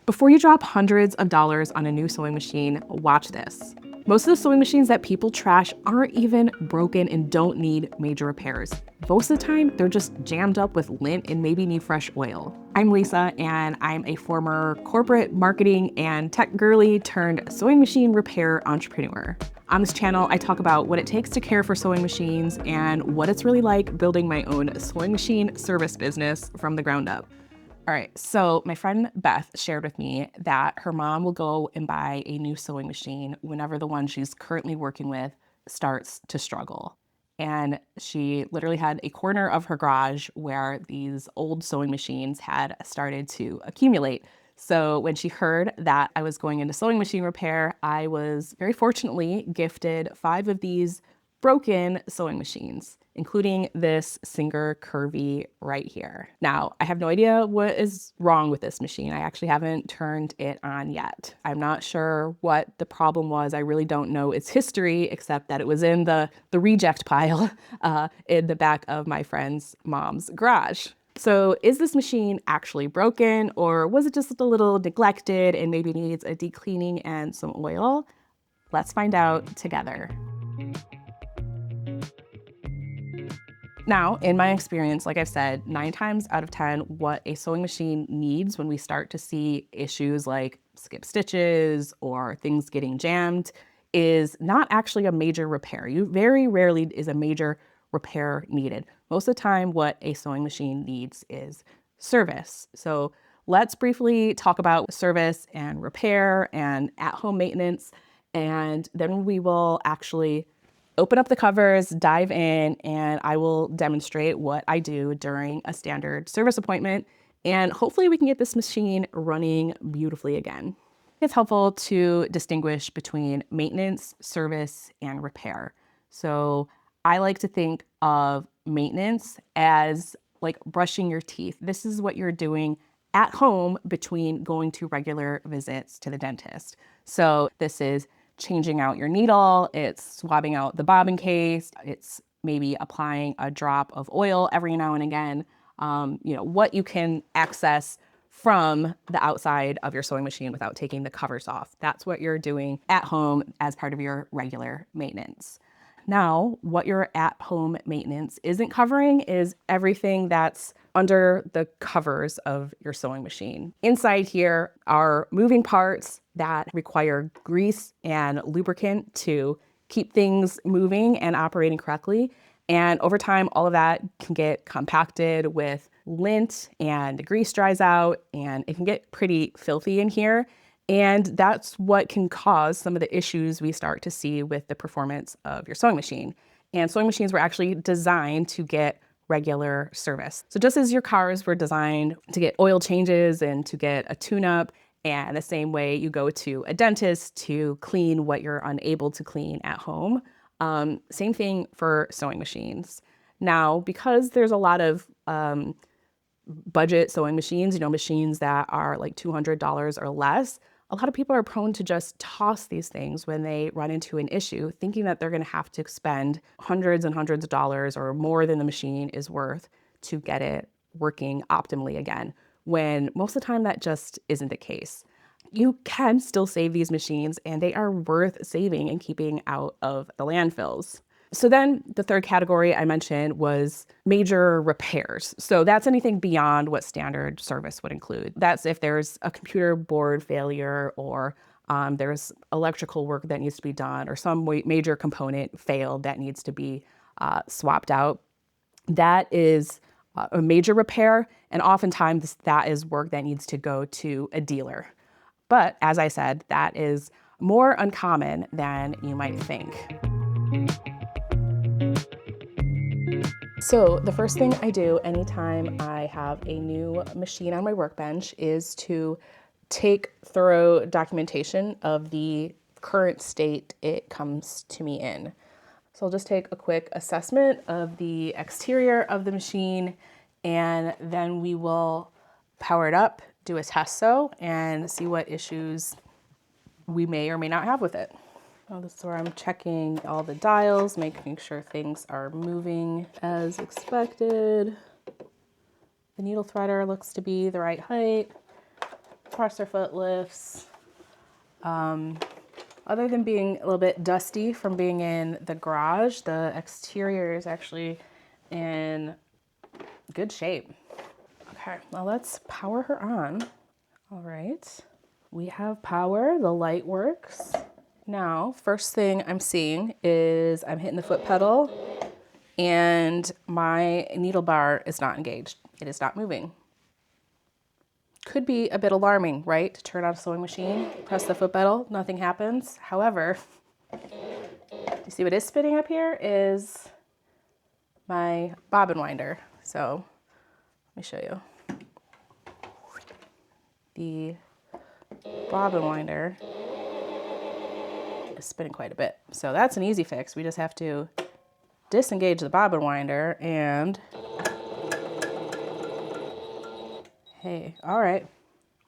Before you drop hundreds of dollars on a new sewing machine, watch this. Most of the sewing machines that people trash aren't even broken and don't need major repairs. Most of the time, they're just jammed up with lint and maybe need fresh oil. I'm Lisa, and I'm a former corporate marketing and tech girly turned sewing machine repair entrepreneur. On this channel, I talk about what it takes to care for sewing machines and what it's really like building my own sewing machine service business from the ground up. All right, so my friend Beth shared with me that her mom will go and buy a new sewing machine whenever the one she's currently working with starts to struggle. And she literally had a corner of her garage where these old sewing machines had started to accumulate. So when she heard that I was going into sewing machine repair, I was very fortunately gifted 5 of these broken sewing machines, including this Singer Curvy right here. Now, I have no idea what is wrong with this machine. I actually haven't turned it on yet. I'm not sure what the problem was. I really don't know its history, except that it was in the reject pile in the back of my friend's mom's garage. So is this machine actually broken, or was it just a little neglected and maybe needs a deep cleaning and some oil? Let's find out together. Now, in my experience, like I've said, 9 times out of 10, what a sewing machine needs when we start to see issues like skip stitches or things getting jammed is not actually a major repair. Very rarely is a major repair needed. Most of the time, what a sewing machine needs is service. So let's briefly talk about service and repair and at-home maintenance, and then we will actually open up the covers, dive in, and I will demonstrate what I do during a standard service appointment. And hopefully we can get this machine running beautifully again. It's helpful to distinguish between maintenance, service, and repair. So I like to think of maintenance as like brushing your teeth. This is what you're doing at home between going to regular visits to the dentist. So this is changing out your needle, it's swabbing out the bobbin case, it's maybe applying a drop of oil every now and again, what you can access from the outside of your sewing machine without taking the covers off. That's what you're doing at home as part of your regular maintenance. Now, what your at-home maintenance isn't covering is everything that's under the covers of your sewing machine. Inside here are moving parts that require grease and lubricant to keep things moving and operating correctly. And over time, all of that can get compacted with lint, and the grease dries out, and it can get pretty filthy in here. And that's what can cause some of the issues we start to see with the performance of your sewing machine. And sewing machines were actually designed to get regular service. So just as your cars were designed to get oil changes and to get a tune-up, and the same way you go to a dentist to clean what you're unable to clean at home, same thing for sewing machines. Now, because there's a lot of budget sewing machines, machines that are like $200 or less, a lot of people are prone to just toss these things when they run into an issue, thinking that they're going to have to spend hundreds and hundreds of dollars or more than the machine is worth to get it working optimally again, when most of the time that just isn't the case. You can still save these machines, and they are worth saving and keeping out of the landfills. So then the third category I mentioned was major repairs. So that's anything beyond what standard service would include. That's if there's a computer board failure, or there's electrical work that needs to be done, or some major component failed that needs to be swapped out. That is a major repair, and oftentimes that is work that needs to go to a dealer. But as I said, that is more uncommon than you might think. So the first thing I do anytime I have a new machine on my workbench is to take thorough documentation of the current state it comes to me in. So I'll just take a quick assessment of the exterior of the machine, and then we will power it up, do a test sew, and see what issues we may or may not have with it. Oh, this is where I'm checking all the dials, making sure things are moving as expected. The needle threader looks to be the right height. presser foot lifts. Other than being a little bit dusty from being in the garage, the exterior is actually in good shape. Okay, now let's power her on. All right, we have power, the light works. Now, first thing I'm seeing is I'm hitting the foot pedal and my needle bar is not engaged. It is not moving. Could be a bit alarming, right? To turn on a sewing machine, press the foot pedal, nothing happens. However, you see what is spinning up here is my bobbin winder. So let me show you. The bobbin winder is spinning quite a bit. So that's an easy fix. We just have to disengage the bobbin winder and, hey, all right.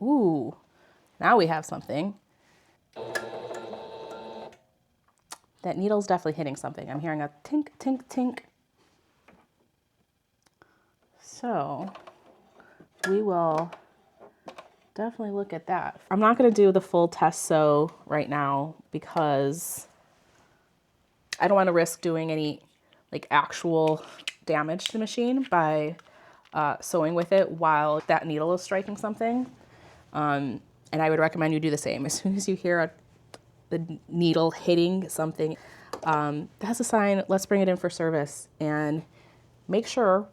Ooh, now we have something. That needle's definitely hitting something. I'm hearing a tink, tink, tink. So we will definitely look at that. I'm not gonna do the full test sew right now because I don't wanna risk doing any like actual damage to the machine by sewing with it while that needle is striking something. And I would recommend you do the same. As soon as you hear the needle hitting something, that's a sign, let's bring it in for service and make sure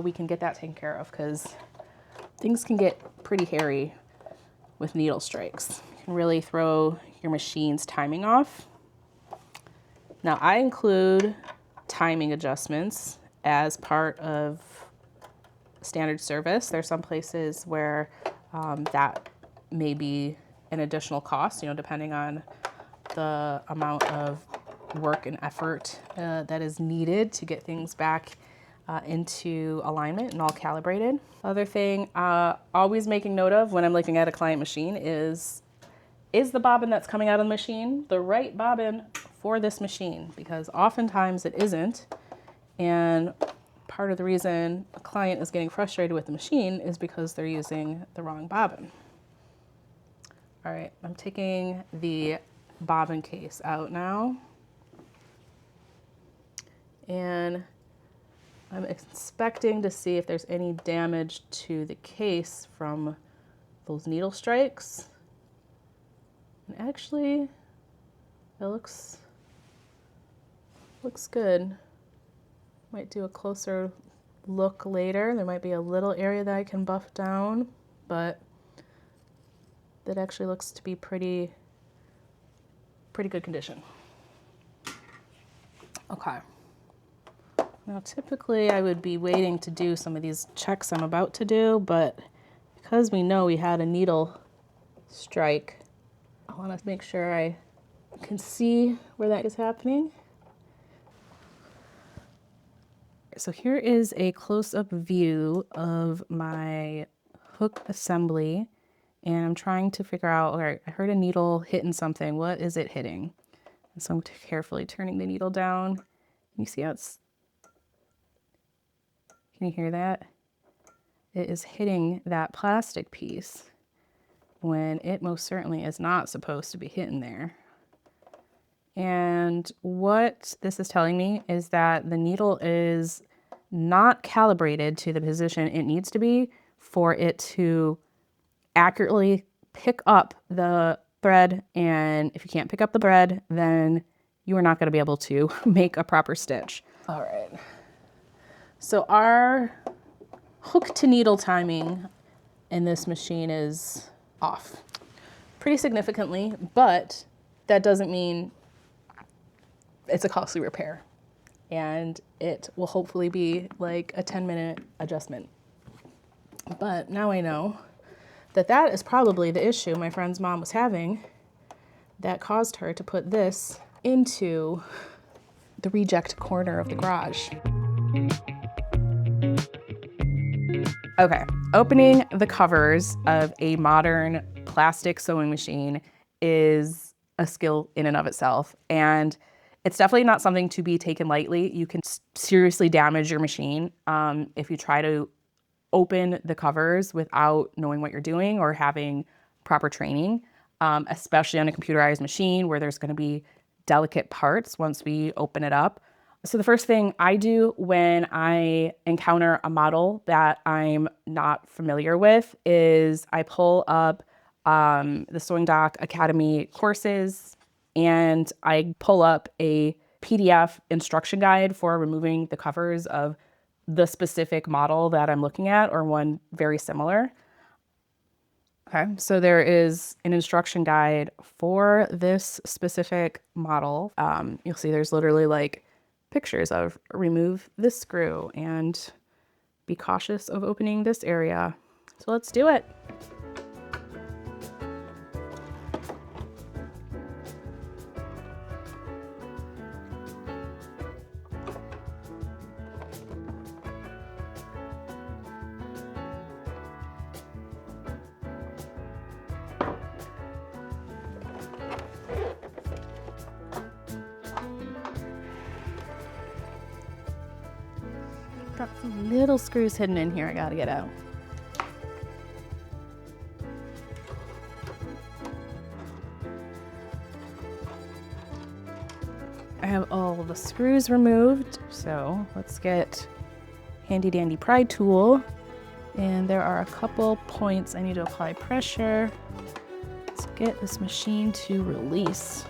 we can get that taken care of, because things can get pretty hairy with needle strikes. You can really throw your machine's timing off. Now I include timing adjustments as part of standard service. There's some places where that may be an additional cost, you know, depending on the amount of work and effort that is needed to get things back into alignment and all calibrated. Other thing, always making note of when I'm looking at a client machine is the bobbin that's coming out of the machine the right bobbin for this machine? Because oftentimes it isn't. And part of the reason a client is getting frustrated with the machine is because they're using the wrong bobbin. All right, I'm taking the bobbin case out now. And I'm inspecting to see if there's any damage to the case from those needle strikes. And actually, it looks good. Might do a closer look later. There might be a little area that I can buff down, but that actually looks to be pretty good condition. Okay. Now typically I would be waiting to do some of these checks I'm about to do, but because we know we had a needle strike, I want to make sure I can see where that is happening. So here is a close-up view of my hook assembly, and I'm trying to figure out, all right, I heard a needle hitting something. What is it hitting? And so I'm carefully turning the needle down. You see how it's, can you hear that? It is hitting that plastic piece when it most certainly is not supposed to be hitting there. And what this is telling me is that the needle is not calibrated to the position it needs to be for it to accurately pick up the thread. And if you can't pick up the thread, then you are not going to be able to make a proper stitch. All right. So our hook to needle timing in this machine is off pretty significantly, but that doesn't mean it's a costly repair, and it will hopefully be like a 10-minute adjustment. But now I know that that is probably the issue my friend's mom was having that caused her to put this into the reject corner of the garage. Okay, opening the covers of a modern plastic sewing machine is a skill in and of itself, and it's definitely not something to be taken lightly. You can seriously damage your machine if you try to open the covers without knowing what you're doing or having proper training, especially on a computerized machine where there's going to be delicate parts once we open it up. So the first thing I do when I encounter a model that I'm not familiar with is I pull up the Sewing Doc Academy courses, and I pull up a PDF instruction guide for removing the covers of the specific model that I'm looking at, or one very similar. Okay, so there is an instruction guide for this specific model. You'll see there's literally like pictures of remove this screw and be cautious of opening this area. So let's do it. Got some little screws hidden in here I gotta get out. I have all of the screws removed, so let's get handy dandy pry tool. And there are a couple points I need to apply pressure. Let's get this machine to release.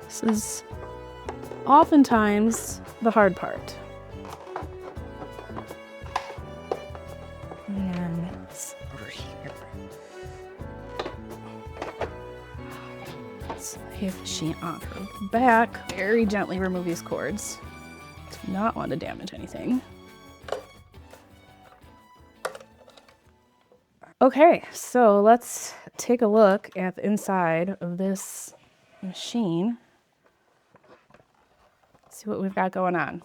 This is oftentimes the hard part. And it's over here. Let's lay the machine on her back. Very gently remove these cords. Do not want to damage anything. Okay, so let's take a look at the inside of this machine. See what we've got going on.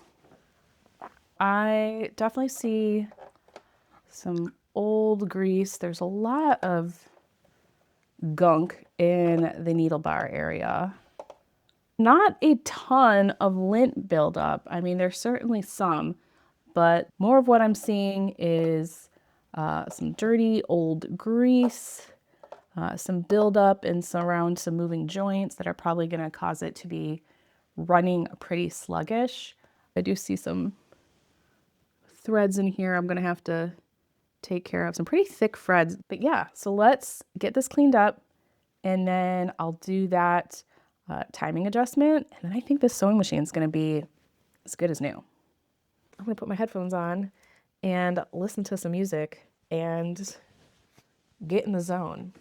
I definitely see some old grease. There's a lot of gunk in the needle bar area. Not a ton of lint buildup. I mean, there's certainly some, but more of what I'm seeing is some dirty old grease, some buildup and around some moving joints that are probably going to cause it to be running pretty sluggish. I do see some threads in here I'm going to have to take care of. Some pretty thick threads. But yeah, so let's get this cleaned up, and then I'll do that timing adjustment. And then I think this sewing machine is going to be as good as new. I'm going to put my headphones on and listen to some music and get in the zone.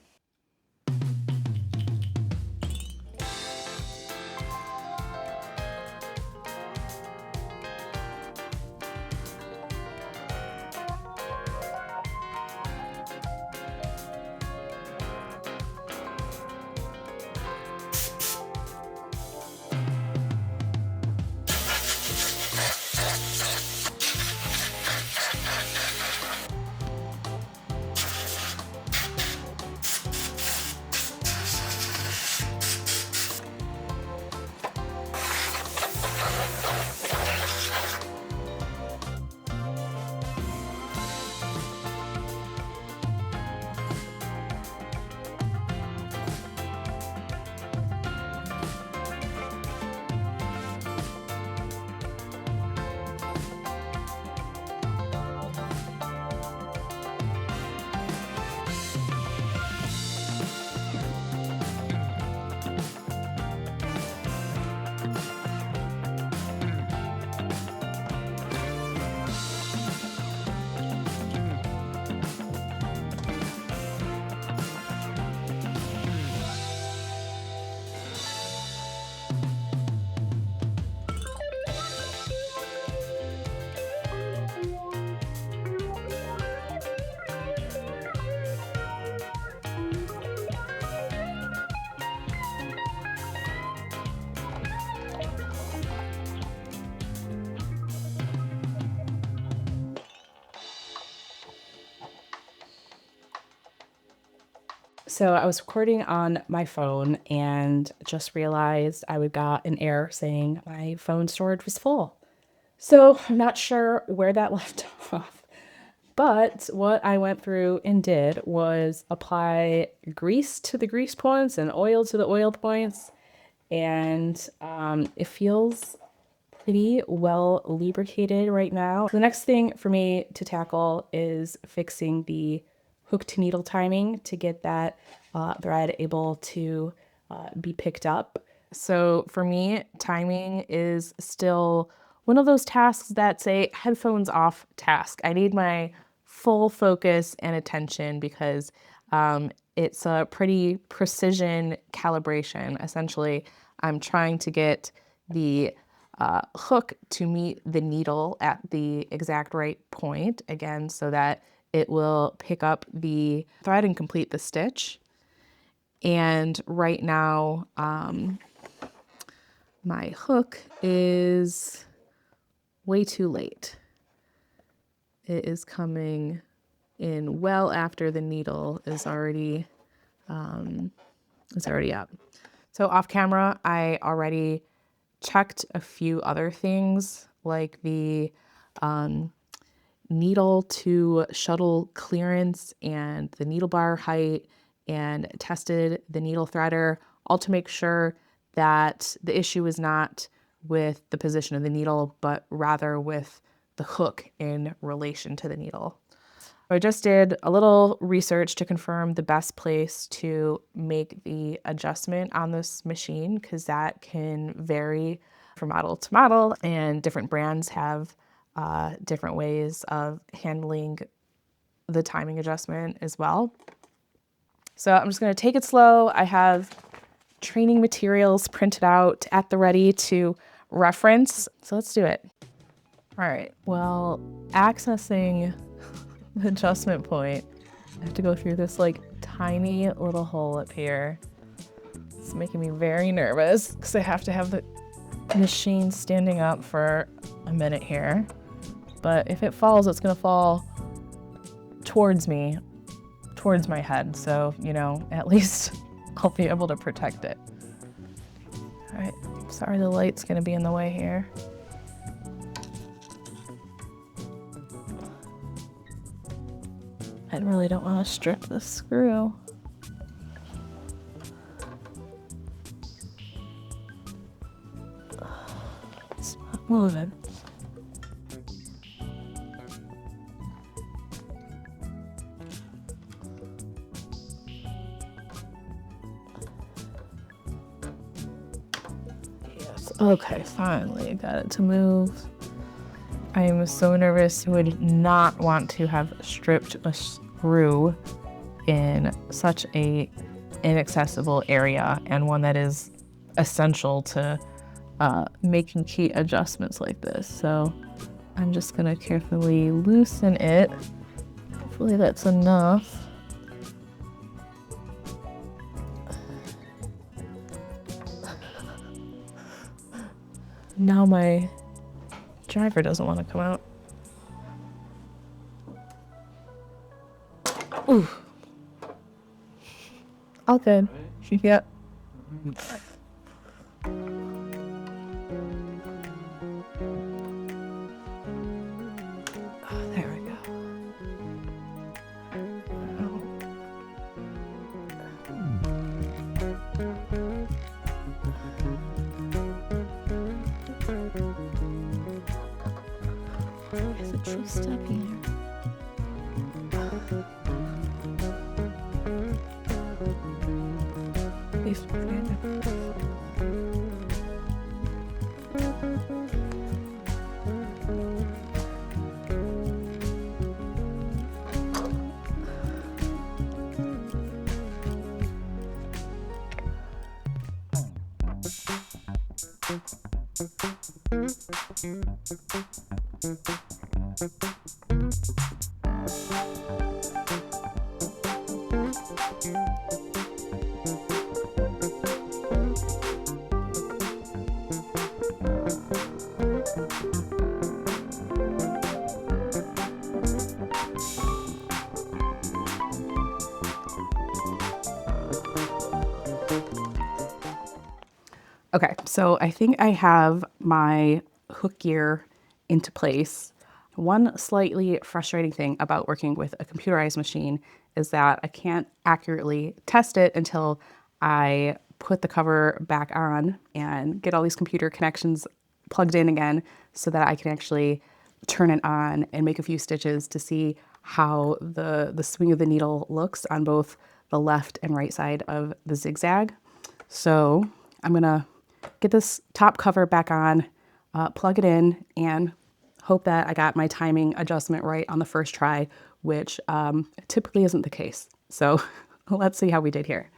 So I was recording on my phone and just realized I got an error saying my phone storage was full. So I'm not sure where that left off, But what I went through and did was apply grease to the grease points and oil to the oiled points. And it feels pretty well lubricated right now. The next thing for me to tackle is fixing the hook to needle timing to get that thread able to be picked up. So for me, timing is still one of those tasks that's a headphones off task. I need my full focus and attention because it's a pretty precision calibration. Essentially, I'm trying to get the hook to meet the needle at the exact right point, again, so that it will pick up the thread and complete the stitch. And right now, my hook is way too late. It is coming in well after the needle is already up. So off camera, I already checked a few other things like the needle to shuttle clearance and the needle bar height, and tested the needle threader, all to make sure that the issue is not with the position of the needle, but rather with the hook in relation to the needle. I just did a little research to confirm the best place to make the adjustment on this machine, because that can vary from model to model, and different brands have different ways of handling the timing adjustment as well. So I'm just going to take it slow. I have training materials printed out at the ready to reference. So let's do it. All right. Well, accessing the adjustment point, I have to go through this like tiny little hole up here. It's making me very nervous because I have to have the machine standing up for a minute here. But if it falls, it's going to fall towards me, towards my head. So, you know, at least I'll be able to protect it. All right. Sorry, the light's going to be in the way here. I really don't want to strip the screw. It's not moving. Yes, okay, finally got it to move. I am so nervous. I would not want to have stripped a screw in such a inaccessible area, and one that is essential to making key adjustments like this. So I'm just gonna carefully loosen it. Hopefully that's enough. Now my driver doesn't want to come out. Ooh. All good. Yep. Oh, there we go. There's a true step here. Okay, so I think I have my hook gear into place. One slightly frustrating thing about working with a computerized machine is that I can't accurately test it until I put the cover back on and get all these computer connections plugged in again so that I can actually turn it on and make a few stitches to see how the swing of the needle looks on both the left and right side of the zigzag. So I'm gonna get this top cover back on, plug it in, and hope that I got my timing adjustment right on the first try, which typically isn't the case. So let's see how we did here.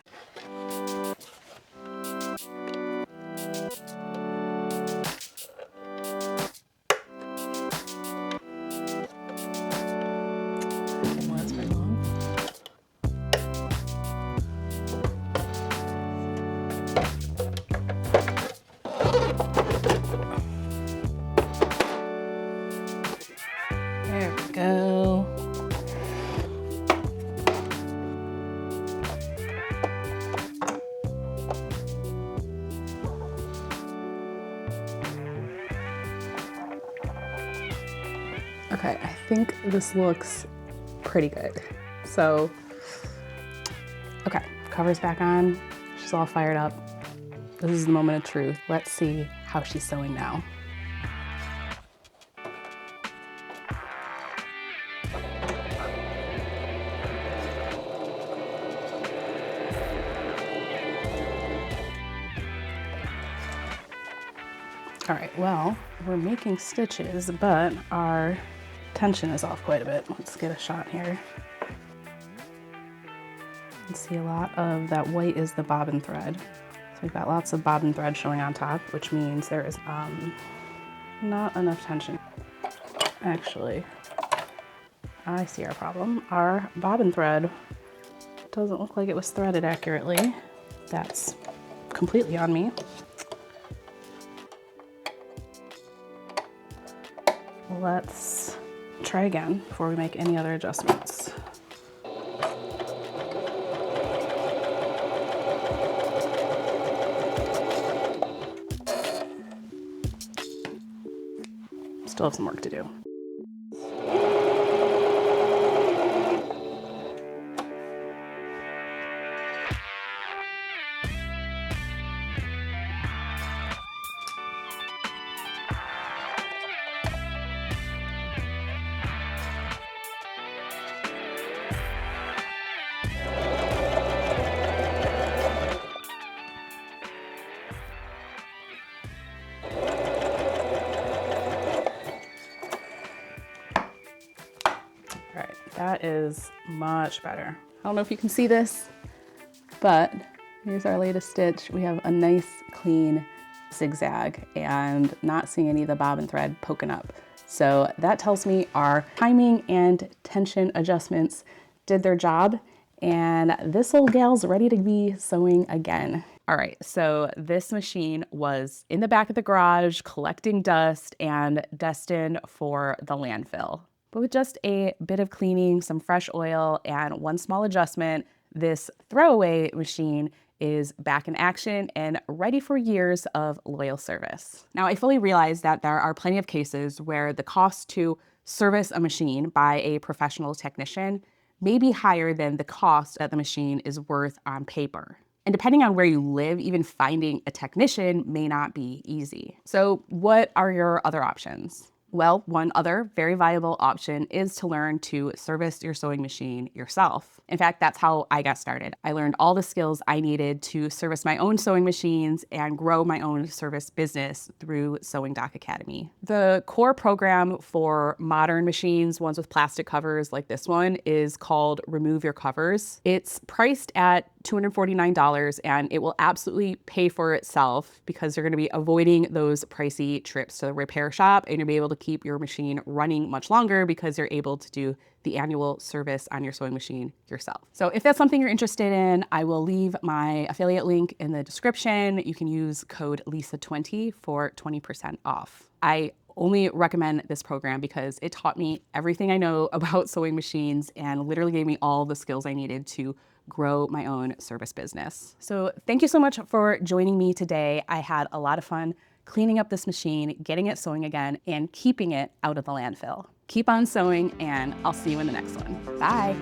Well, that's very long. There we go. Okay, I think this looks pretty good. So, okay, cover's back on. She's all fired up. This is the moment of truth. Let's see how she's sewing now. All right, well, we're making stitches, but our tension is off quite a bit. Let's get a shot here. You can see a lot of that white is the bobbin thread. So we've got lots of bobbin thread showing on top, which means there is not enough tension. Actually, I see our problem. Our bobbin thread doesn't look like it was threaded accurately. That's completely on me. Let's try again before we make any other adjustments. Still have some work to do. All right, that is much better. I don't know if you can see this, but here's our latest stitch. We have a nice clean zigzag and not seeing any of the bobbin thread poking up. So that tells me our timing and tension adjustments did their job, and this old gal's ready to be sewing again. All right, so this machine was in the back of the garage collecting dust and destined for the landfill. But with just a bit of cleaning, some fresh oil, and one small adjustment, this throwaway machine is back in action and ready for years of loyal service. Now, I fully realize that there are plenty of cases where the cost to service a machine by a professional technician may be higher than the cost that the machine is worth on paper. And depending on where you live, even finding a technician may not be easy. So what are your other options? Well, one other very viable option is to learn to service your sewing machine yourself. In fact, that's how I got started. I learned all the skills I needed to service my own sewing machines and grow my own service business through Sewing Doc Academy. The core program for modern machines, ones with plastic covers like this one, is called Remove Your Covers. It's priced at $249, and it will absolutely pay for itself because you're going to be avoiding those pricey trips to the repair shop, and you'll be able to keep your machine running much longer because you're able to do the annual service on your sewing machine yourself. So if that's something you're interested in, I will leave my affiliate link in the description. You can use code LISA20 for 20% off. I only recommend this program because it taught me everything I know about sewing machines and literally gave me all the skills I needed to grow my own service business. So thank you so much for joining me today. I had a lot of fun cleaning up this machine, getting it sewing again, and keeping it out of the landfill. Keep on sewing, and I'll see you in the next one. Bye.